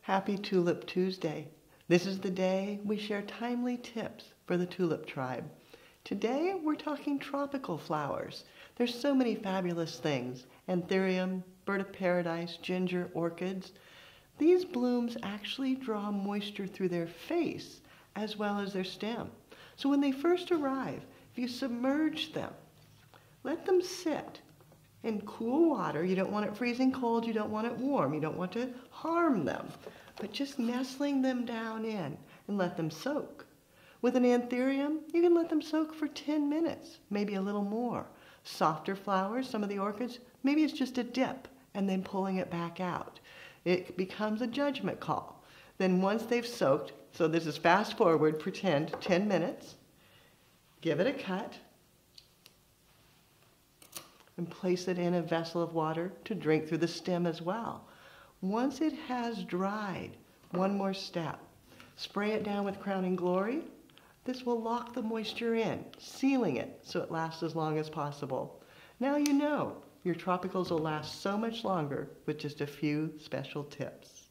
Happy Tulip Tuesday. This is the day we share timely tips for the tulip tribe. Today we're talking tropical flowers. There's so many fabulous things. Anthurium, bird of paradise, ginger, orchids. These blooms actually draw moisture through their face as well as their stem. So when they first arrive, if you submerge them, let them sit in cool water. You don't want it freezing cold, you don't want it warm, you don't want to harm them, but just nestling them down in and let them soak. With an anthurium, you can let them soak for 10 minutes, maybe a little more. Softer flowers, some of the orchids, maybe it's just a dip and then pulling it back out. It becomes a judgment call. Then once they've soaked, so this is fast forward, pretend 10 minutes, give it a cut, and place it in a vessel of water to drink through the stem as well. Once it has dried, one more step. Spray it down with Crowning Glory. This will lock the moisture in, sealing it so it lasts as long as possible. Now you know your tropicals will last so much longer with just a few special tips.